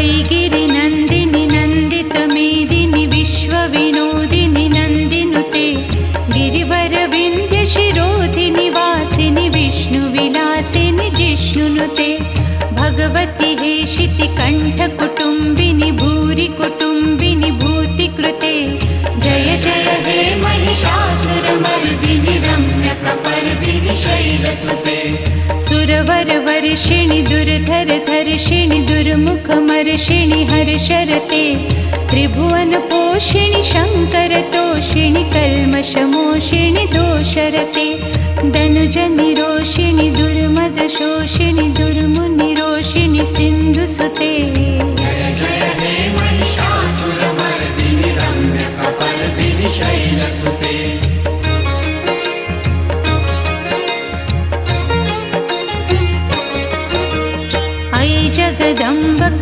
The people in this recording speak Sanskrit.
ऐगिरिनन्दिनि नन्दितमेदिनि विश्वविनोदिनि नन्दिनुते गिरिवरविन्द्यशिरोधिनि वासिनि विष्णुविलासिनि जिष्णुनुते भगवति हेशिति कण्ठकुटुम्बिनि भूरि कुटुम्बिनि भूतिकृते जय जय हे महिषासुरमर्दिनि रम्यकपर्दिनि शैलसुते सुरवरवर्षिणि दुर्धरधर्षिणि दुर्मुखमर्षिणि हर्षरते त्रिभुवनपोषिणि शङ्करतोषिणि कल्मषमोषिणि दोषरते धनुजनिरोषिणि दुर्मदशोषिणि दुर्मुनिरोषिणि सिन्धुसुते जय जय हे महिषासुरमर्दिनि रम्यकपर्दिनि शैलसुते अयि जगदम्ब